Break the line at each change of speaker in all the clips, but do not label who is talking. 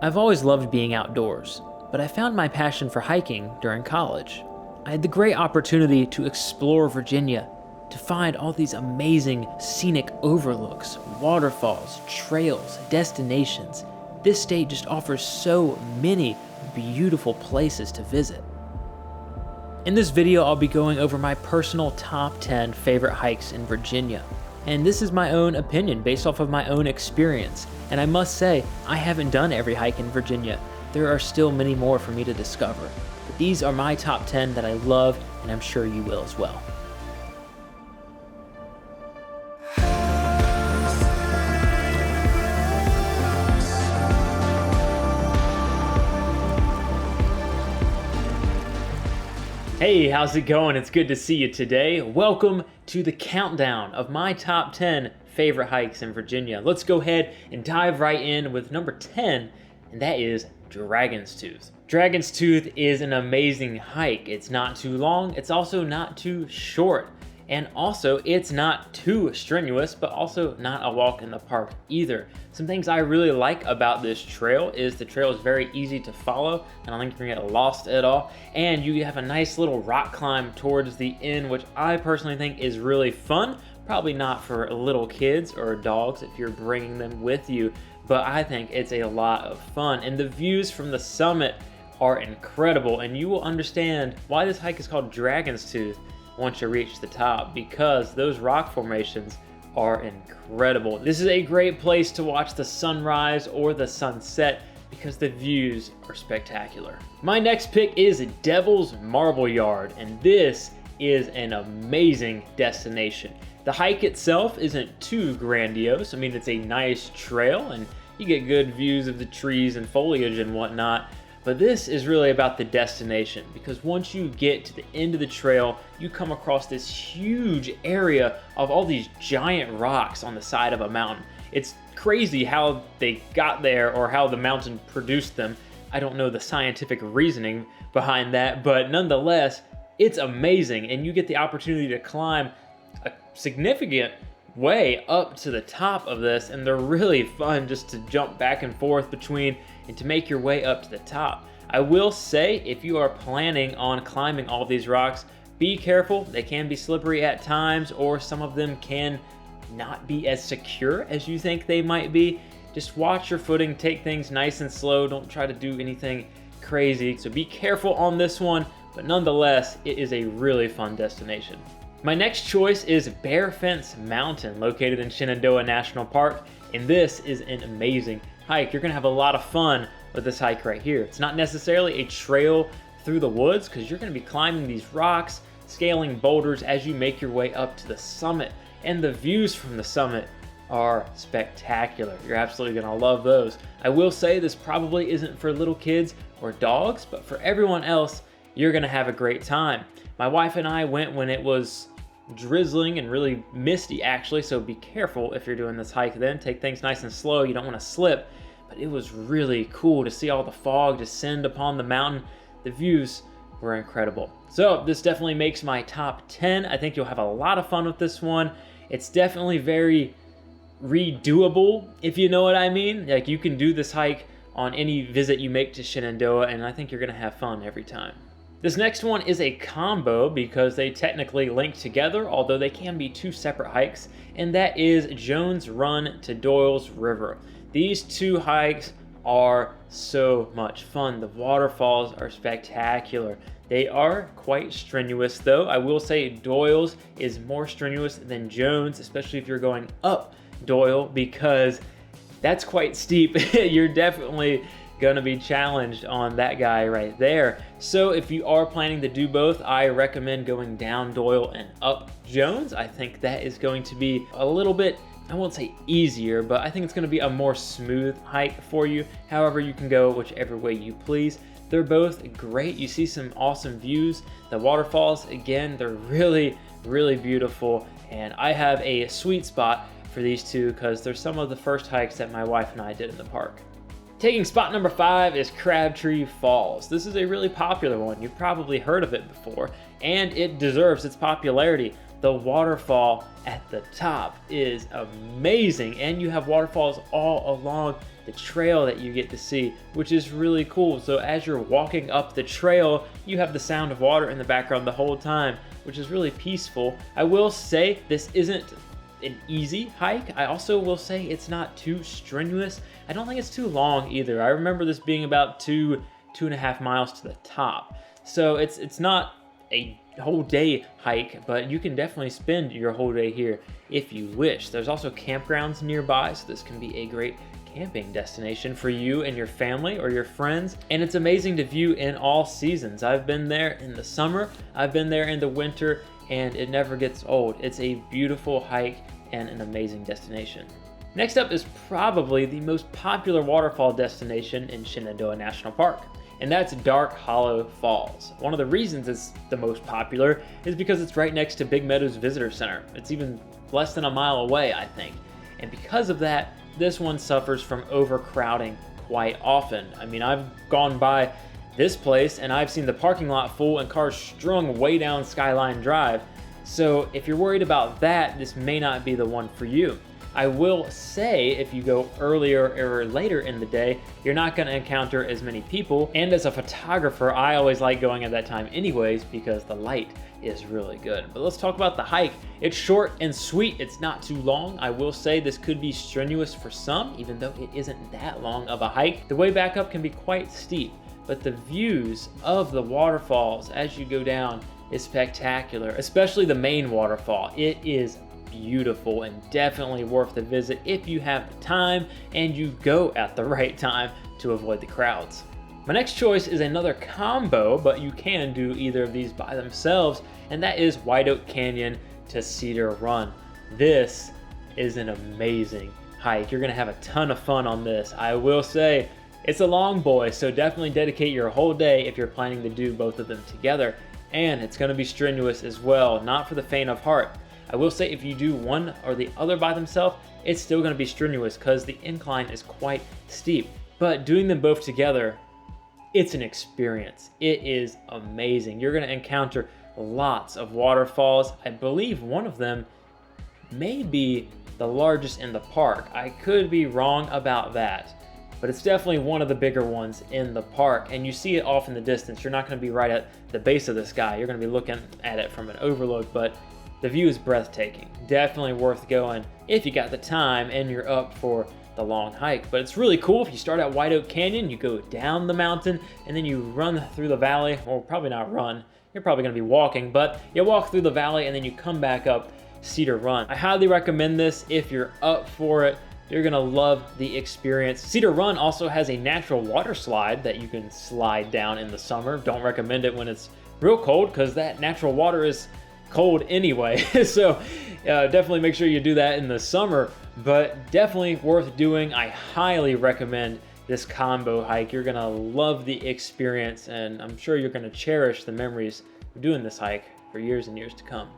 I've always loved being outdoors, but I found my passion for hiking during college. I had the great opportunity to explore Virginia, to find all these amazing scenic overlooks, waterfalls, trails, destinations. This state just offers so many beautiful places to visit. In this video, I'll be going over my personal top 10 favorite hikes in Virginia. And this is my own opinion based off of my own experience. And I must say, I haven't done every hike in Virginia. There are still many more for me to discover. But these are my top 10 that I love, and I'm sure you will as well. Hey, how's it going? It's good to see you today. Welcome to the countdown of my top 10 favorite hikes in Virginia. Let's go ahead and dive right in with number 10, and that is Dragon's Tooth. Dragon's Tooth is an amazing hike. It's not too long, it's also not too short, and also it's not too strenuous, but also not a walk in the park either. Some things I really like about this trail is the trail is very easy to follow. I don't think you're gonna get lost at all. And you have a nice little rock climb towards the end, which I personally think is really fun. Probably not for little kids or dogs if you're bringing them with you, but I think it's a lot of fun. And the views from the summit are incredible, and you will understand why this hike is called Dragon's Tooth once you reach the top, because those rock formations are incredible. This is a great place to watch the sunrise or the sunset because the views are spectacular. My next pick is Devil's Marble Yard, and this is an amazing destination. The hike itself isn't too grandiose. I mean, it's a nice trail and you get good views of the trees and foliage and whatnot. But this is really about the destination, because once you get to the end of the trail, you come across this huge area of all these giant rocks on the side of a mountain. It's crazy how they got there or how the mountain produced them. I don't know the scientific reasoning behind that, but nonetheless, it's amazing, and you get the opportunity to climb a significant way up to the top of this, and they're really fun just to jump back and forth between and to make your way up to the top. I will say, if you are planning on climbing all these rocks, be careful. They can be slippery at times, or some of them can not be as secure as you think they might be. Just watch your footing, take things nice and slow. Don't try to do anything crazy. So be careful on this one, but nonetheless, it is a really fun destination. My next choice is BEARFENCE Mountain, located in Shenandoah National Park, and this is an amazing hike. You're gonna have a lot of fun with this hike right here. It's not necessarily a trail through the woods, because you're gonna be climbing these rocks, scaling boulders as you make your way up to the summit, and the views from the summit are spectacular. You're absolutely gonna love those. I will say this probably isn't for little kids or dogs, but for everyone else, you're gonna have a great time. My wife and I went when it was drizzling and really misty actually, so be careful if you're doing this hike then. Take things nice and slow, you don't want to slip, but it was really cool to see all the fog descend upon the mountain. The views were incredible. So this definitely makes my top 10. I think you'll have a lot of fun with this one. It's definitely very redoable, if you know what I mean. Like, you can do this hike on any visit you make to Shenandoah, and I think you're gonna have fun every time. This next one is a combo because they technically link together, although they can be two separate hikes, and that is Jones Run to Doyle's River. These two hikes are so much fun. The waterfalls are spectacular. They are quite strenuous though. I will say Doyle's is more strenuous than Jones, especially if you're going up Doyle, because that's quite steep. You're definitely gonna be challenged on that guy right there. So if you are planning to do both, I recommend going down Doyle and up Jones. I think that is going to be a little bit, I won't say easier, but I think it's gonna be a more smooth hike for you. However, you can go whichever way you please. They're both great. You see some awesome views. The waterfalls, again, they're really, really beautiful. And I have a sweet spot for these two because they're some of the first hikes that my wife and I did in the park. Taking spot number 5 is Crabtree Falls. This is a really popular one. You've probably heard of it before, and it deserves its popularity. The waterfall at the top is amazing, and you have waterfalls all along the trail that you get to see, which is really cool. So as you're walking up the trail, you have the sound of water in the background the whole time, which is really peaceful. I will say this isn't an easy hike. I also will say it's not too strenuous. I don't think it's too long either. I remember this being about 2.5 miles to the top. So it's not a whole day hike, but you can definitely spend your whole day here if you wish. There's also campgrounds nearby, so this can be a great camping destination for you and your family or your friends. And it's amazing to view in all seasons. I've been there in the summer, I've been there in the winter, and it never gets old. It's a beautiful hike and an amazing destination. Next up is probably the most popular waterfall destination in Shenandoah National Park, and that's Dark Hollow Falls. One of the reasons it's the most popular is because it's right next to Big Meadows Visitor Center. It's even less than a mile away, I think. And because of that, this one suffers from overcrowding quite often. I mean, I've gone by this place and I've seen the parking lot full and cars strung way down Skyline Drive. So if you're worried about that, this may not be the one for you. I will say if you go earlier or later in the day, you're not going to encounter as many people. And as a photographer, I always like going at that time anyways because the light is really good. But let's talk about the hike. It's short and sweet. It's not too long. I will say this could be strenuous for some, even though it isn't that long of a hike. The way back up can be quite steep, but the views of the waterfalls as you go down is spectacular, especially the main waterfall. It is beautiful and definitely worth the visit if you have the time and you go at the right time to avoid the crowds. My next choice is another combo, but you can do either of these by themselves, and that is White Oak Canyon to Cedar Run. This is an amazing hike. You're gonna have a ton of fun on this. I will say it's a long boy, so definitely dedicate your whole day if you're planning to do both of them together, and it's gonna be strenuous as well, not for the faint of heart. I will say if you do one or the other by themselves, it's still going to be strenuous because the incline is quite steep. But doing them both together, it's an experience. It is amazing. You're going to encounter lots of waterfalls. I believe one of them may be the largest in the park. I could be wrong about that, but it's definitely one of the bigger ones in the park. And you see it off in the distance. You're not going to be right at the base of the sky. You're going to be looking at it from an overlook, but the view is breathtaking. Definitely worth going if you got the time and you're up for the long hike. But it's really cool if you start at White Oak Canyon, you go down the mountain, and then you run through the valley. Well, probably not run. You're probably going to be walking, but you walk through the valley and then you come back up Cedar Run. I highly recommend this if you're up for it. You're going to love the experience. Cedar Run also has a natural water slide that you can slide down in the summer. Don't recommend it when it's real cold because that natural water is cold anyway. So definitely make sure you do that in the summer, but definitely worth doing. I highly recommend this combo hike. You're gonna love the experience, and I'm sure you're gonna cherish the memories of doing this hike for years and years to come.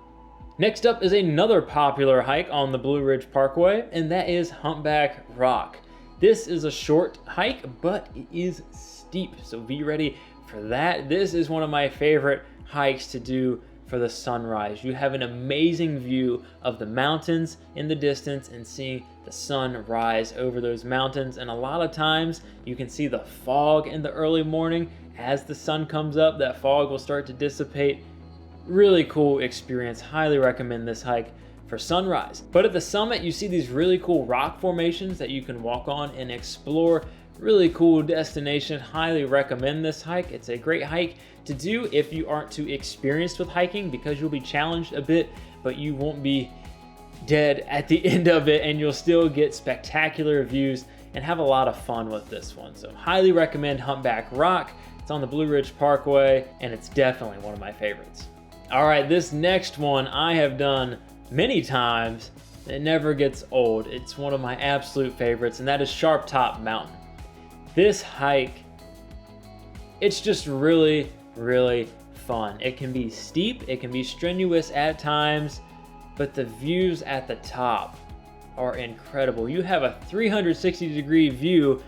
Next up is another popular hike on the Blue Ridge Parkway, and that is Humpback Rock. This is a short hike, but it is steep, so be ready for that. This is one of my favorite hikes to do for the sunrise. You have an amazing view of the mountains in the distance and seeing the sun rise over those mountains. And a lot of times you can see the fog in the early morning. As the sun comes up, that fog will start to dissipate. Really cool experience. Highly recommend this hike for sunrise. But at the summit, you see these really cool rock formations that you can walk on and explore. Really cool destination. Highly recommend this hike. It's a great hike to do if you aren't too experienced with hiking because you'll be challenged a bit, but you won't be dead at the end of it, and you'll still get spectacular views and have a lot of fun with this one. So highly recommend Humpback Rock. It's on the Blue Ridge Parkway, and it's definitely one of my favorites. All right, this next one I have done many times. It never gets old. It's one of my absolute favorites, and that is Sharp Top Mountain. This hike, it's just really, really fun. It can be steep, it can be strenuous at times, but the views at the top are incredible. You have a 360-degree view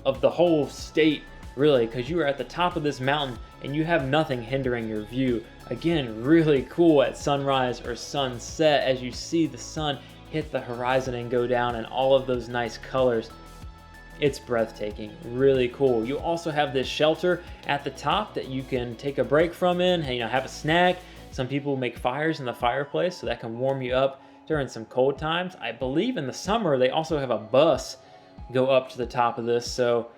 of the whole state, really, because you are at the top of this mountain. and you have nothing hindering your view. Again, really cool at sunrise or sunset as you see the sun hit the horizon and go down in all of those nice colors. It's breathtaking, really cool. You also have this shelter at the top that you can take a break from in, have a snack. Some people make fires in the fireplace, so that can warm you up during some cold times. I believe in the summer they also have a bus go up to the top of this, so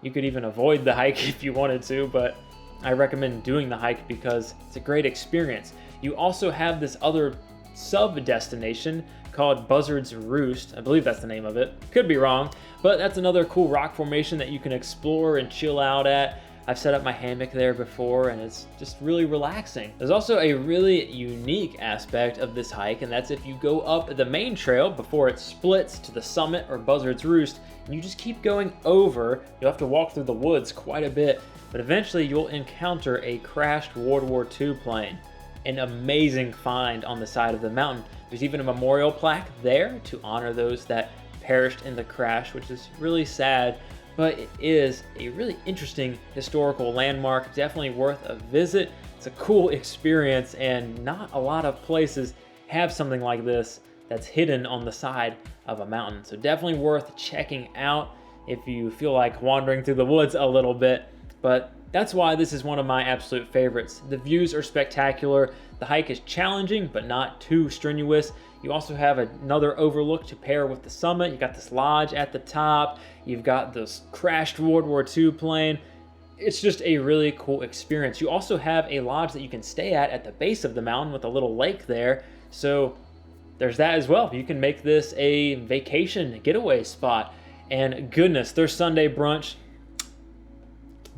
you could even avoid the hike if you wanted to, but I recommend doing the hike because it's a great experience. You also have this other sub-destination called Buzzard's Roost. I believe that's the name of it. Could be wrong, but that's another cool rock formation that you can explore and chill out at. I've set up my hammock there before, and it's just really relaxing. There's also a really unique aspect of this hike, and that's if you go up the main trail before it splits to the summit or Buzzard's Roost, and you just keep going over, you'll have to walk through the woods quite a bit, but eventually you'll encounter a crashed World War II plane. An amazing find on the side of the mountain. There's even a memorial plaque there to honor those that perished in the crash, which is really sad, but it is a really interesting historical landmark, definitely worth a visit. It's a cool experience, and not a lot of places have something like this that's hidden on the side of a mountain. So definitely worth checking out if you feel like wandering through the woods a little bit. But that's why this is one of my absolute favorites. The views are spectacular. The hike is challenging, but not too strenuous. You also have another overlook to pair with the summit. You got this lodge at the top. You've got this crashed World War II plane. It's just a really cool experience. You also have a lodge that you can stay at the base of the mountain with a little lake there. So there's that as well. You can make this a vacation getaway spot. And goodness, their Sunday brunch,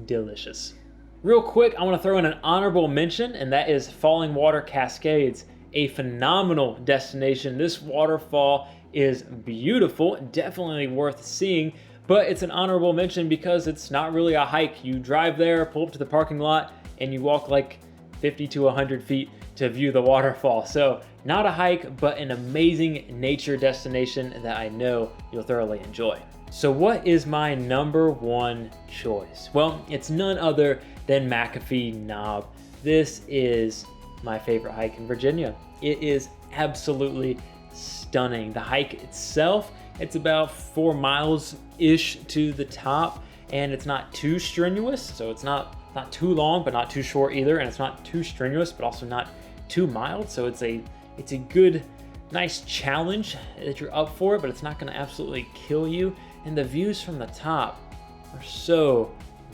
delicious. Real quick, I want to throw in an honorable mention, and that is Falling Water Cascades, a phenomenal destination. This waterfall is beautiful, definitely worth seeing, but it's an honorable mention because it's not really a hike. You drive there, pull up to the parking lot, and you walk like 50 to 100 feet to view the waterfall. So not a hike, but an amazing nature destination that I know you'll thoroughly enjoy. So what is my number one choice? Well, it's none other than MCAFEE Knob. This is my favorite hike in Virginia. It is absolutely stunning. The hike itself, it's about 4 miles-ish to the top, and it's not too strenuous, so it's not too long, but not too short either, and it's not too strenuous, but also not too mild, so it's a good, nice challenge that you're up for, but it's not gonna absolutely kill you. And the views from the top are so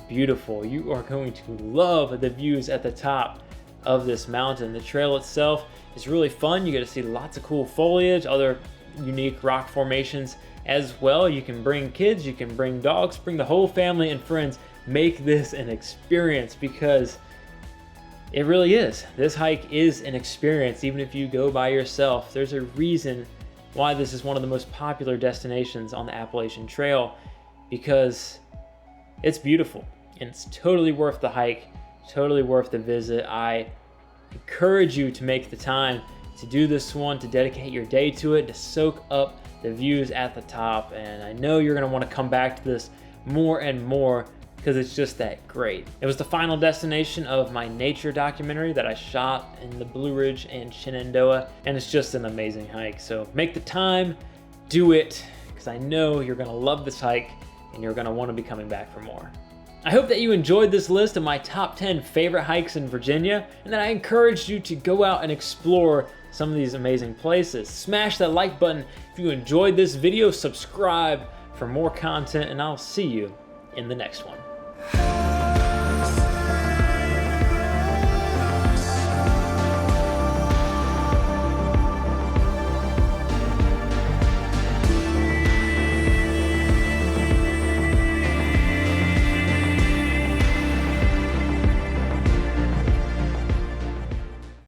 beautiful. You are going to love the views at the top of this mountain. The trail itself is really fun. You get to see lots of cool foliage, other unique rock formations as well. You can bring kids, you can bring dogs, bring the whole family and friends. Make this an experience because it really is. This hike is an experience even if you go by yourself. There's a reason why this is one of the most popular destinations on the Appalachian Trail, because it's beautiful and it's totally worth the hike, totally worth the visit. I encourage you to make the time to do this one, to dedicate your day to it, to soak up the views at the top. And I know you're gonna wanna come back to this more and more because it's just that great. It was the final destination of my nature documentary that I shot in the Blue Ridge and Shenandoah, and it's just an amazing hike. So make the time, do it, because I know you're gonna love this hike and you're gonna wanna be coming back for more. I hope that you enjoyed this list of my top 10 favorite hikes in Virginia, and that I encouraged you to go out and explore some of these amazing places. Smash that like button if you enjoyed this video, subscribe for more content, and I'll see you in the next one.